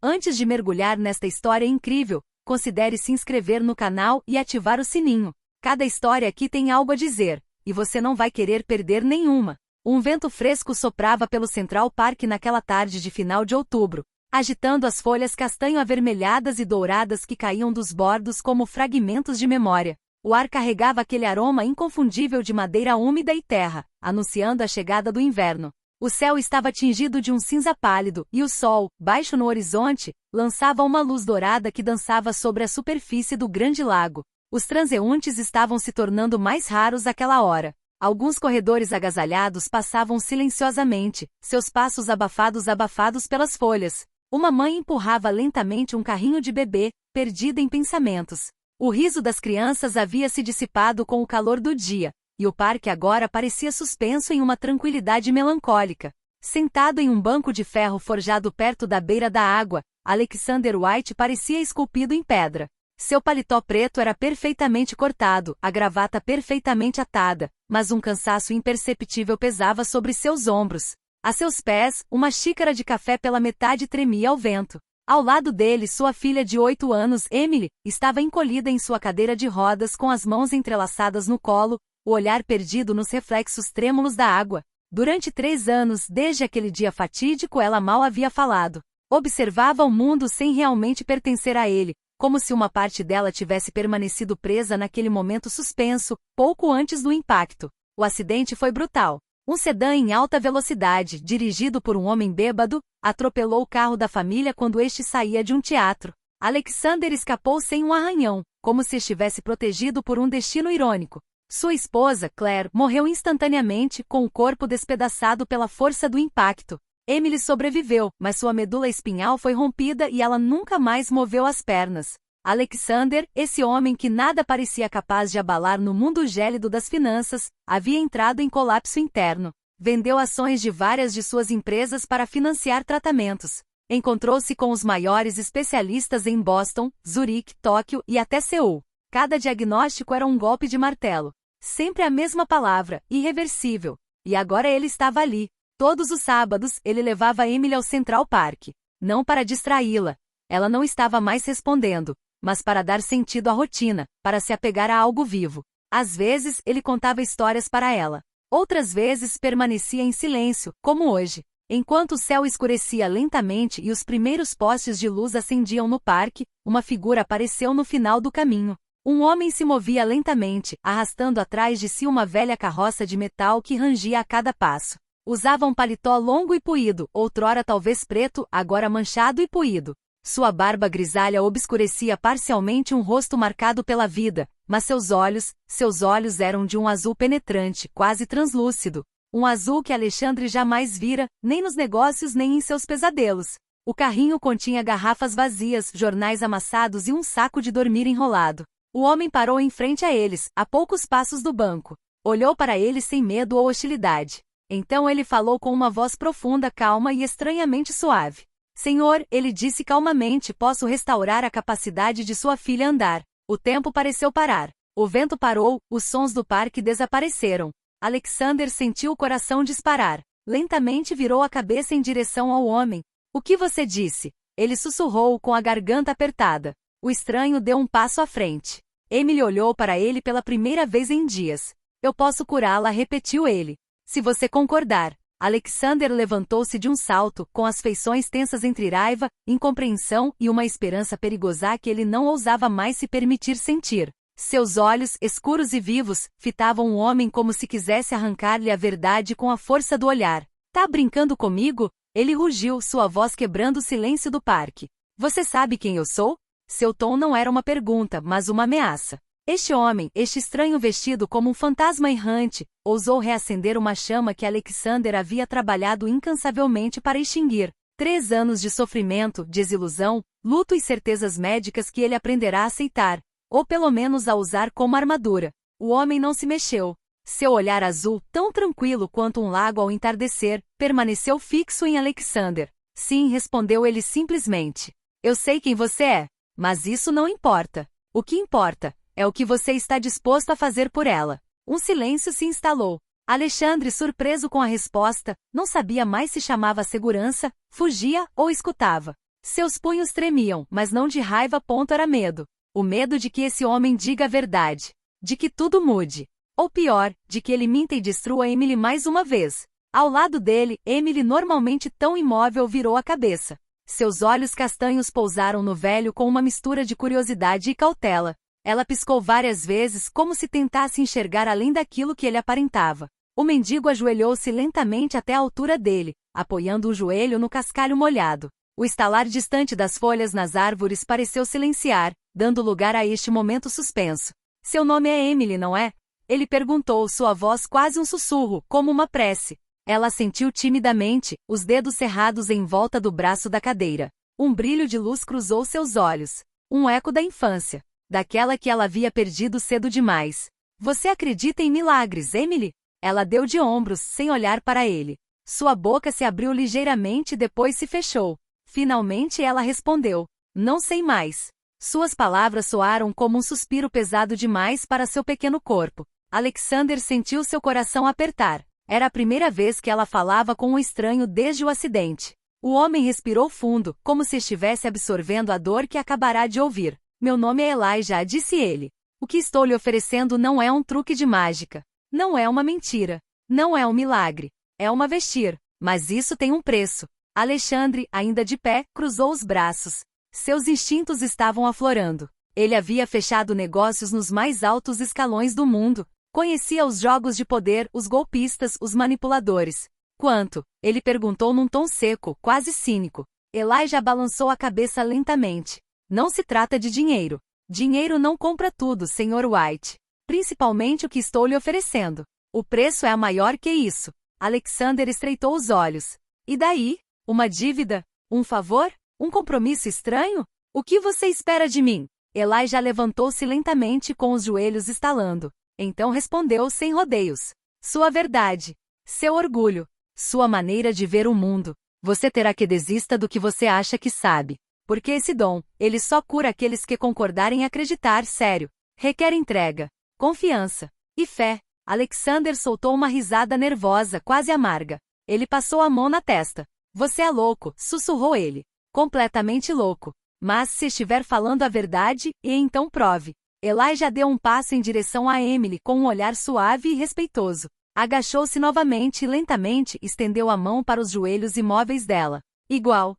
Antes de mergulhar nesta história incrível, considere se inscrever no canal e ativar o sininho. Cada história aqui tem algo a dizer, e você não vai querer perder nenhuma. Um vento fresco soprava pelo Central Park naquela tarde de final de outubro, agitando as folhas castanho-avermelhadas e douradas que caíam dos bordos como fragmentos de memória. O ar carregava aquele aroma inconfundível de madeira úmida e terra, anunciando a chegada do inverno. O céu estava tingido de um cinza pálido, e o sol, baixo no horizonte, lançava uma luz dourada que dançava sobre a superfície do grande lago. Os transeuntes estavam se tornando mais raros àquela hora. Alguns corredores agasalhados passavam silenciosamente, seus passos abafados pelas folhas. Uma mãe empurrava lentamente um carrinho de bebê, perdida em pensamentos. O riso das crianças havia se dissipado com o calor do dia, e o parque agora parecia suspenso em uma tranquilidade melancólica. Sentado em um banco de ferro forjado perto da beira da água, Alexander White parecia esculpido em pedra. Seu paletó preto era perfeitamente cortado, a gravata perfeitamente atada, mas um cansaço imperceptível pesava sobre seus ombros. A seus pés, uma xícara de café pela metade tremia ao vento. Ao lado dele, sua filha de 8 anos, Emily, estava encolhida em sua cadeira de rodas com as mãos entrelaçadas no colo, o olhar perdido nos reflexos trêmulos da água. Durante 3 anos, desde aquele dia fatídico, ela mal havia falado. Observava o mundo sem realmente pertencer a ele, como se uma parte dela tivesse permanecido presa naquele momento suspenso, pouco antes do impacto. O acidente foi brutal. Um sedã em alta velocidade, dirigido por um homem bêbado, atropelou o carro da família quando este saía de um teatro. Alexander escapou sem um arranhão, como se estivesse protegido por um destino irônico. Sua esposa, Claire, morreu instantaneamente, com o corpo despedaçado pela força do impacto. Emily sobreviveu, mas sua medula espinhal foi rompida e ela nunca mais moveu as pernas. Alexander, esse homem que nada parecia capaz de abalar no mundo gélido das finanças, havia entrado em colapso interno. Vendeu ações de várias de suas empresas para financiar tratamentos. Encontrou-se com os maiores especialistas em Boston, Zurique, Tóquio e até Seul. Cada diagnóstico era um golpe de martelo. Sempre a mesma palavra, irreversível. E agora ele estava ali. Todos os sábados, ele levava Emily ao Central Park. Não para distraí-la. Ela não estava mais respondendo, mas para dar sentido à rotina, para se apegar a algo vivo. Às vezes, ele contava histórias para ela. Outras vezes, permanecia em silêncio, como hoje. Enquanto o céu escurecia lentamente e os primeiros postes de luz acendiam no parque, uma figura apareceu no final do caminho. Um homem se movia lentamente, arrastando atrás de si uma velha carroça de metal que rangia a cada passo. Usava um paletó longo e puído, outrora talvez preto, agora manchado e puído. Sua barba grisalha obscurecia parcialmente um rosto marcado pela vida, mas seus olhos eram de um azul penetrante, quase translúcido. Um azul que Alexandre jamais vira, nem nos negócios nem em seus pesadelos. O carrinho continha garrafas vazias, jornais amassados e um saco de dormir enrolado. O homem parou em frente a eles, a poucos passos do banco. Olhou para eles sem medo ou hostilidade. Então ele falou com uma voz profunda, calma e estranhamente suave. Senhor, ele disse calmamente, posso restaurar a capacidade de sua filha andar. O tempo pareceu parar. O vento parou, os sons do parque desapareceram. Alexander sentiu o coração disparar. Lentamente virou a cabeça em direção ao homem. O que você disse? Ele sussurrou com a garganta apertada. O estranho deu um passo à frente. Emily olhou para ele pela primeira vez em dias. Eu posso curá-la, repetiu ele. Se você concordar. Alexander levantou-se de um salto, com as feições tensas entre raiva, incompreensão e uma esperança perigosa que ele não ousava mais se permitir sentir. Seus olhos, escuros e vivos, fitavam o homem como se quisesse arrancar-lhe a verdade com a força do olhar. Tá brincando comigo? Ele rugiu, sua voz quebrando o silêncio do parque. Você sabe quem eu sou? Seu tom não era uma pergunta, mas uma ameaça. Este homem, este estranho vestido como um fantasma errante, ousou reacender uma chama que Alexander havia trabalhado incansavelmente para extinguir. 3 anos de sofrimento, desilusão, luto e certezas médicas que ele aprenderá a aceitar, ou pelo menos a usar como armadura. O homem não se mexeu. Seu olhar azul, tão tranquilo quanto um lago ao entardecer, permaneceu fixo em Alexander. Sim, respondeu ele simplesmente. Eu sei quem você é, mas isso não importa. O que importa é o que você está disposto a fazer por ela. Um silêncio se instalou. Alexandre, surpreso com a resposta, não sabia mais se chamava segurança, fugia ou escutava. Seus punhos tremiam, mas não de raiva. Era medo. O medo de que esse homem diga a verdade. De que tudo mude. Ou pior, de que ele minta e destrua Emily mais uma vez. Ao lado dele, Emily, normalmente tão imóvel, virou a cabeça. Seus olhos castanhos pousaram no velho com uma mistura de curiosidade e cautela. Ela piscou várias vezes como se tentasse enxergar além daquilo que ele aparentava. O mendigo ajoelhou-se lentamente até a altura dele, apoiando o joelho no cascalho molhado. O estalar distante das folhas nas árvores pareceu silenciar, dando lugar a este momento suspenso. Seu nome é Emily, não é? Ele perguntou, sua voz quase um sussurro, como uma prece. Ela assentiu timidamente, os dedos cerrados em volta do braço da cadeira. Um brilho de luz cruzou seus olhos. Um eco da infância. Daquela que ela havia perdido cedo demais. Você acredita em milagres, Emily? Ela deu de ombros, sem olhar para ele. Sua boca se abriu ligeiramente e depois se fechou. Finalmente ela respondeu. Não sei mais. Suas palavras soaram como um suspiro pesado demais para seu pequeno corpo. Alexander sentiu seu coração apertar. Era a primeira vez que ela falava com um estranho desde o acidente. O homem respirou fundo, como se estivesse absorvendo a dor que acabará de ouvir. Meu nome é Elijah, disse ele. O que estou lhe oferecendo não é um truque de mágica. Não é uma mentira. Não é um milagre. É uma vestir. Mas isso tem um preço. Alexandre, ainda de pé, cruzou os braços. Seus instintos estavam aflorando. Ele havia fechado negócios nos mais altos escalões do mundo. Conhecia os jogos de poder, os golpistas, os manipuladores. Quanto? Ele perguntou num tom seco, quase cínico. Elijah balançou a cabeça lentamente. Não se trata de dinheiro. Dinheiro não compra tudo, Sr. White. Principalmente o que estou lhe oferecendo. O preço é maior que isso. Alexander estreitou os olhos. E daí? Uma dívida? Um favor? Um compromisso estranho? O que você espera de mim? Elijah levantou-se lentamente com os joelhos estalando. Então respondeu sem rodeios. Sua verdade. Seu orgulho. Sua maneira de ver o mundo. Você terá que desista do que você acha que sabe. Porque esse dom, ele só cura aqueles que concordarem em acreditar, sério. Requer entrega, confiança e fé. Alexander soltou uma risada nervosa, quase amarga. Ele passou a mão na testa. Você é louco, sussurrou ele. Completamente louco. Mas se estiver falando a verdade, e então prove. Elijah deu um passo em direção a Emily com um olhar suave e respeitoso. Agachou-se novamente e lentamente estendeu a mão para os joelhos imóveis dela. Igual.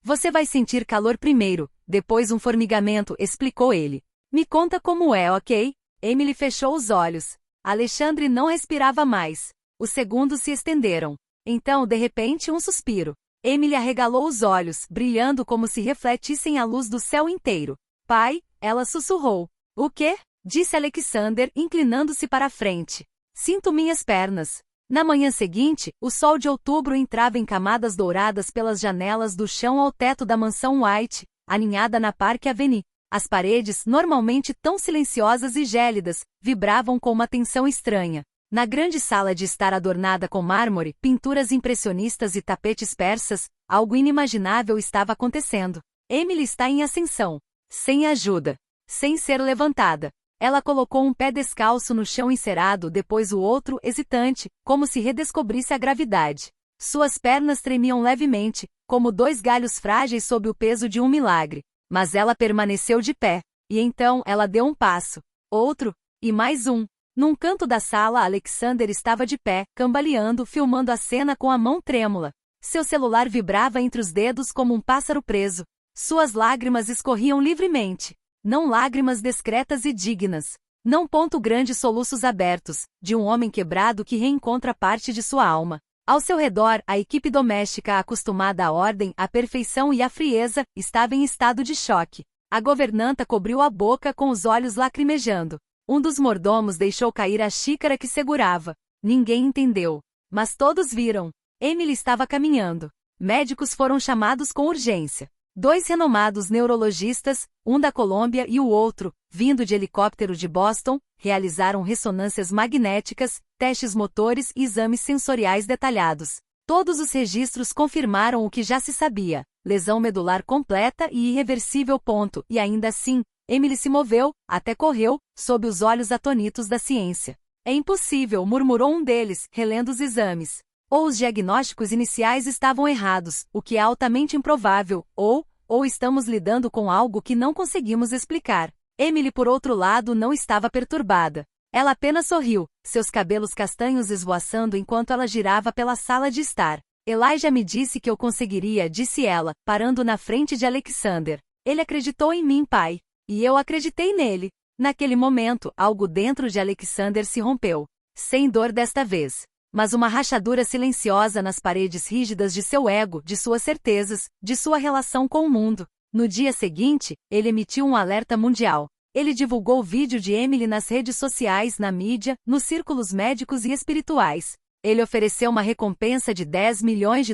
Você vai sentir calor primeiro, depois um formigamento, explicou ele. Me conta como é, ok? Emily fechou os olhos. Alexandre não respirava mais. Os segundos se estenderam. Então, de repente, um suspiro. Emily arregalou os olhos, brilhando como se refletissem a luz do céu inteiro. Pai, ela sussurrou. O quê? Disse Alexander, inclinando-se para a frente. Sinto minhas pernas. Na manhã seguinte, o sol de outubro entrava em camadas douradas pelas janelas do chão ao teto da mansão White, aninhada na Park Avenue. As paredes, normalmente tão silenciosas e gélidas, vibravam com uma tensão estranha. Na grande sala de estar adornada com mármore, pinturas impressionistas e tapetes persas, algo inimaginável estava acontecendo. Emily está em ascensão. Sem ajuda. Sem ser levantada. Ela colocou um pé descalço no chão encerado, depois o outro, hesitante, como se redescobrisse a gravidade. Suas pernas tremiam levemente, como dois galhos frágeis sob o peso de um milagre. Mas ela permaneceu de pé. E então ela deu um passo. Outro. E mais um. Num canto da sala, Alexander estava de pé, cambaleando, filmando a cena com a mão trêmula. Seu celular vibrava entre os dedos como um pássaro preso. Suas lágrimas escorriam livremente. Não lágrimas discretas e dignas. Não grandes soluços abertos, de um homem quebrado que reencontra parte de sua alma. Ao seu redor, a equipe doméstica acostumada à ordem, à perfeição e à frieza, estava em estado de choque. A governanta cobriu a boca com os olhos lacrimejando. Um dos mordomos deixou cair a xícara que segurava. Ninguém entendeu. Mas todos viram. Emily estava caminhando. Médicos foram chamados com urgência. 2 renomados neurologistas, um da Colômbia e o outro, vindo de helicóptero de Boston, realizaram ressonâncias magnéticas, testes motores e exames sensoriais detalhados. Todos os registros confirmaram o que já se sabia: lesão medular completa e irreversível. E ainda assim, Emily se moveu, até correu, sob os olhos atônitos da ciência. É impossível, murmurou um deles, relendo os exames. Ou os diagnósticos iniciais estavam errados, o que é altamente improvável, ou estamos lidando com algo que não conseguimos explicar. Emily, por outro lado, não estava perturbada. Ela apenas sorriu, seus cabelos castanhos esvoaçando enquanto ela girava pela sala de estar. Elijah me disse que eu conseguiria, disse ela, parando na frente de Alexander. Ele acreditou em mim, pai. E eu acreditei nele. Naquele momento, algo dentro de Alexander se rompeu. Sem dor desta vez. Mas uma rachadura silenciosa nas paredes rígidas de seu ego, de suas certezas, de sua relação com o mundo. No dia seguinte, ele emitiu um alerta mundial. Ele divulgou o vídeo de Emily nas redes sociais, na mídia, nos círculos médicos e espirituais. Ele ofereceu uma recompensa de $10 milhões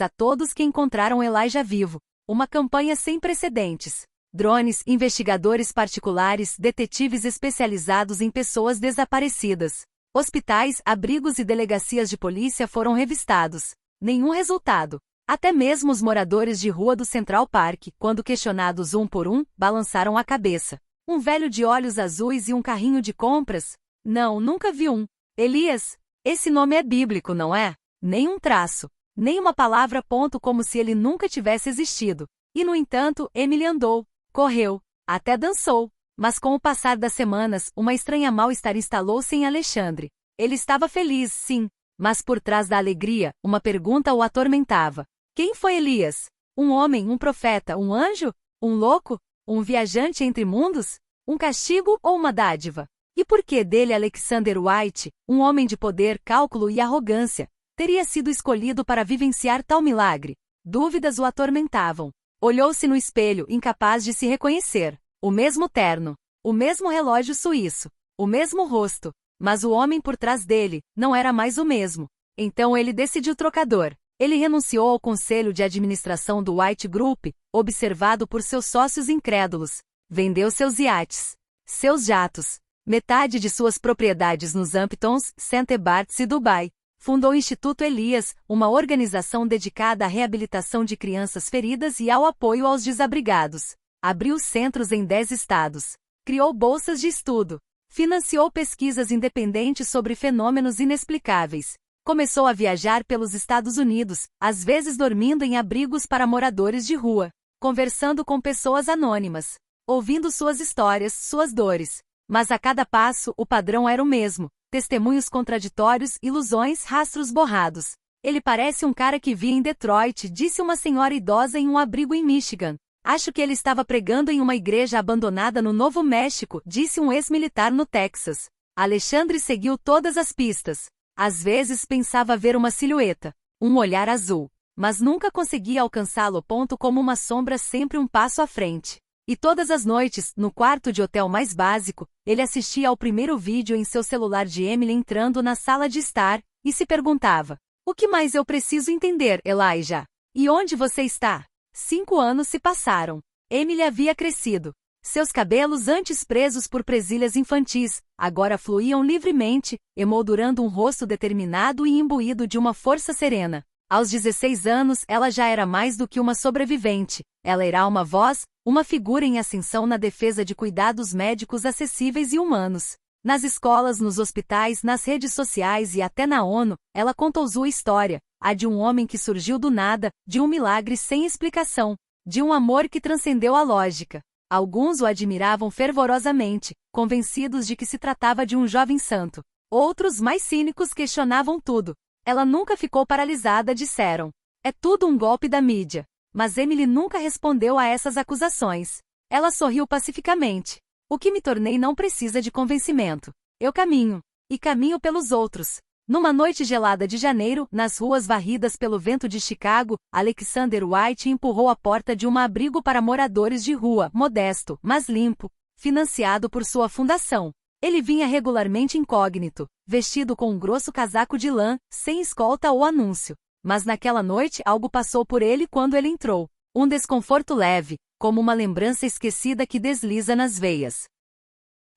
a todos que encontraram Elijah vivo. Uma campanha sem precedentes. Drones, investigadores particulares, detetives especializados em pessoas desaparecidas. Hospitais, abrigos e delegacias de polícia foram revistados. Nenhum resultado. Até mesmo os moradores de rua do Central Park, quando questionados um por um, balançaram a cabeça. Um velho de olhos azuis e um carrinho de compras? Não, nunca vi um. Elias? Esse nome é bíblico, não é? Nem um traço. Nem uma palavra ponto como se ele nunca tivesse existido. E no entanto, Emily andou, correu, até dançou. Mas com o passar das semanas, uma estranha mal-estar instalou-se em Alexandre. Ele estava feliz, sim. Mas por trás da alegria, uma pergunta o atormentava. Quem foi Elias? Um homem, um profeta, um anjo? Um louco? Um viajante entre mundos? Um castigo ou uma dádiva? E por que dele Alexander White, um homem de poder, cálculo e arrogância, teria sido escolhido para vivenciar tal milagre? Dúvidas o atormentavam. Olhou-se no espelho, incapaz de se reconhecer. O mesmo terno. O mesmo relógio suíço. O mesmo rosto. Mas o homem por trás dele não era mais o mesmo. Então ele decidiu trocador. Ele renunciou ao conselho de administração do White Group, observado por seus sócios incrédulos. Vendeu seus iates, seus jatos, metade de suas propriedades nos Hamptons, St. Barts e Dubai. Fundou o Instituto Elias, uma organização dedicada à reabilitação de crianças feridas e ao apoio aos desabrigados. Abriu centros em 10 estados. Criou bolsas de estudo. Financiou pesquisas independentes sobre fenômenos inexplicáveis. Começou a viajar pelos Estados Unidos, às vezes dormindo em abrigos para moradores de rua, conversando com pessoas anônimas, ouvindo suas histórias, suas dores. Mas a cada passo, o padrão era o mesmo: testemunhos contraditórios, ilusões, rastros borrados. Ele parece um cara que via em Detroit, disse uma senhora idosa em um abrigo em Michigan. Acho que ele estava pregando em uma igreja abandonada no Novo México, disse um ex-militar no Texas. Alexandre seguiu todas as pistas. Às vezes pensava ver uma silhueta, um olhar azul, mas nunca conseguia alcançá-lo. Como uma sombra sempre um passo à frente. E todas as noites, no quarto de hotel mais básico, ele assistia ao primeiro vídeo em seu celular de Emily entrando na sala de estar, e se perguntava: o que mais eu preciso entender, Elijah? E onde você está? 5 anos se passaram. Emily havia crescido. Seus cabelos, antes presos por presilhas infantis, agora fluíam livremente, emoldurando um rosto determinado e imbuído de uma força serena. Aos 16 anos, ela já era mais do que uma sobrevivente. Ela era uma voz, uma figura em ascensão na defesa de cuidados médicos acessíveis e humanos. Nas escolas, nos hospitais, nas redes sociais e até na ONU, ela contou sua história, a de um homem que surgiu do nada, de um milagre sem explicação, de um amor que transcendeu a lógica. Alguns o admiravam fervorosamente, convencidos de que se tratava de um jovem santo. Outros, mais cínicos, questionavam tudo. Ela nunca ficou paralisada, disseram. É tudo um golpe da mídia. Mas Emily nunca respondeu a essas acusações. Ela sorriu pacificamente. O que me tornei não precisa de convencimento. Eu caminho. E caminho pelos outros. Numa noite gelada de janeiro, nas ruas varridas pelo vento de Chicago, Alexander White empurrou a porta de um abrigo para moradores de rua, modesto, mas limpo, financiado por sua fundação. Ele vinha regularmente incógnito, vestido com um grosso casaco de lã, sem escolta ou anúncio. Mas naquela noite algo passou por ele quando ele entrou. Um desconforto leve, como uma lembrança esquecida que desliza nas veias.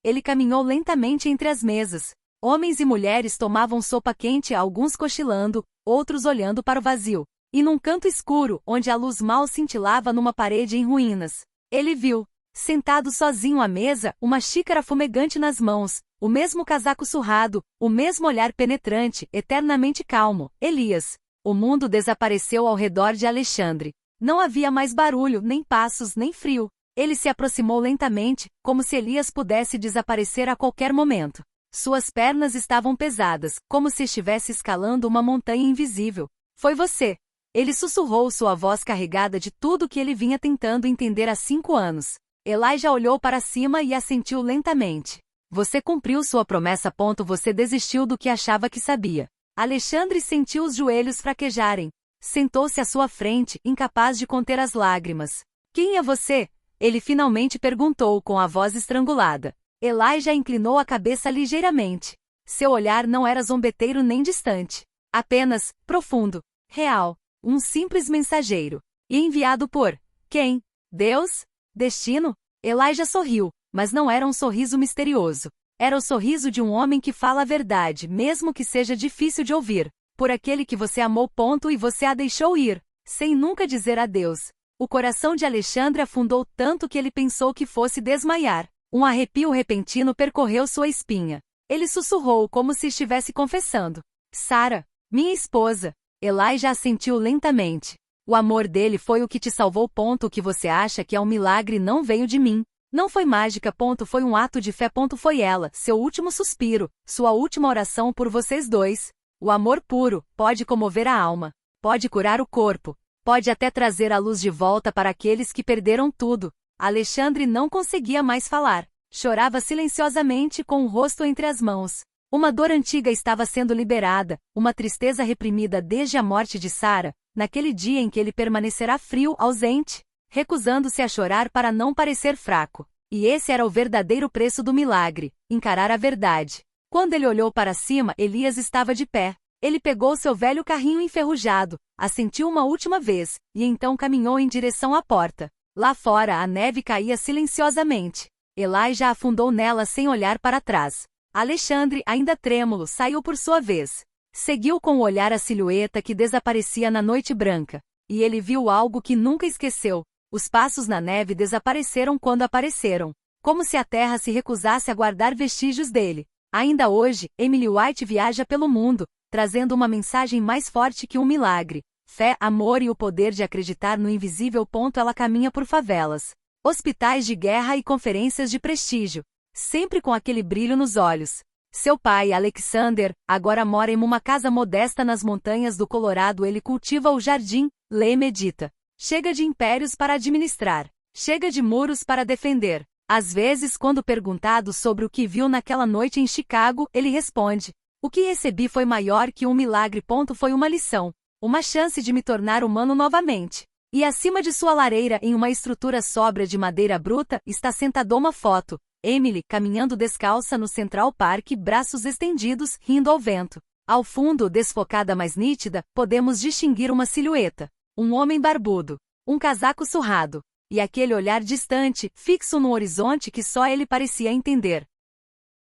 Ele caminhou lentamente entre as mesas. Homens e mulheres tomavam sopa quente, alguns cochilando, outros olhando para o vazio. E num canto escuro, onde a luz mal cintilava numa parede em ruínas, ele viu, sentado sozinho à mesa, uma xícara fumegante nas mãos, O mesmo casaco surrado, o mesmo olhar penetrante, eternamente calmo. Elias. O mundo desapareceu ao redor de Alexandre. Não havia mais barulho, nem passos, nem frio. Ele se aproximou lentamente, como se Elias pudesse desaparecer a qualquer momento. Suas pernas estavam pesadas, como se estivesse escalando uma montanha invisível. Foi você. Ele sussurrou, sua voz carregada de tudo que ele vinha tentando entender há 5 anos. Elijah olhou para cima e assentiu lentamente. Você cumpriu sua promessa. Você desistiu do que achava que sabia. Alexandre sentiu os joelhos fraquejarem. Sentou-se à sua frente, incapaz de conter as lágrimas. Quem é você? Ele finalmente perguntou com a voz estrangulada. Elijah inclinou a cabeça ligeiramente. Seu olhar não era zombeteiro nem distante. Apenas, profundo, real. Um simples mensageiro. E enviado por quem? Deus? Destino? Elijah sorriu, mas não era um sorriso misterioso. Era o sorriso de um homem que fala a verdade, mesmo que seja difícil de ouvir. Por aquele que você amou. E você a deixou ir, sem nunca dizer adeus. O coração de Alexandre afundou tanto que ele pensou que fosse desmaiar. Um arrepio repentino percorreu sua espinha. Ele sussurrou como se estivesse confessando. Sara, minha esposa. Elijah assentiu lentamente. O amor dele foi o que te salvou. O que você acha que é um milagre não veio de mim. Não foi mágica. Foi um ato de fé. Foi ela, seu último suspiro, sua última oração por vocês dois. O amor puro pode comover a alma, pode curar o corpo, pode até trazer a luz de volta para aqueles que perderam tudo. Alexandre não conseguia mais falar. Chorava silenciosamente com o rosto entre as mãos. Uma dor antiga estava sendo liberada, uma tristeza reprimida desde a morte de Sara, naquele dia em que ele permanecerá frio, ausente, recusando-se a chorar para não parecer fraco. E esse era o verdadeiro preço do milagre, encarar a verdade. Quando ele olhou para cima, Elias estava de pé. Ele pegou seu velho carrinho enferrujado, assentiu uma última vez, e então caminhou em direção à porta. Lá fora a neve caía silenciosamente. Elijah afundou nela sem olhar para trás. Alexandre, ainda trêmulo, saiu por sua vez. Seguiu com o olhar a silhueta que desaparecia na noite branca. E ele viu algo que nunca esqueceu. Os passos na neve desapareceram quando apareceram. Como se a terra se recusasse a guardar vestígios dele. Ainda hoje, Emily White viaja pelo mundo, trazendo uma mensagem mais forte que um milagre. Fé, amor e o poder de acreditar no invisível. Ela caminha por favelas, hospitais de guerra e conferências de prestígio, sempre com aquele brilho nos olhos. Seu pai, Alexander, agora mora em uma casa modesta nas montanhas do Colorado. Ele cultiva o jardim, lê e medita. Chega de impérios para administrar. Chega de muros para defender. Às vezes, quando perguntado sobre o que viu naquela noite em Chicago, ele responde: o que recebi foi maior que um milagre. Foi uma lição. Uma chance de me tornar humano novamente. E acima de sua lareira, em uma estrutura sóbria de madeira bruta, está sentada uma foto. Emily, caminhando descalça no Central Park, braços estendidos, rindo ao vento. Ao fundo, desfocada mais nítida, podemos distinguir uma silhueta. Um homem barbudo. Um casaco surrado. E aquele olhar distante, fixo no horizonte que só ele parecia entender.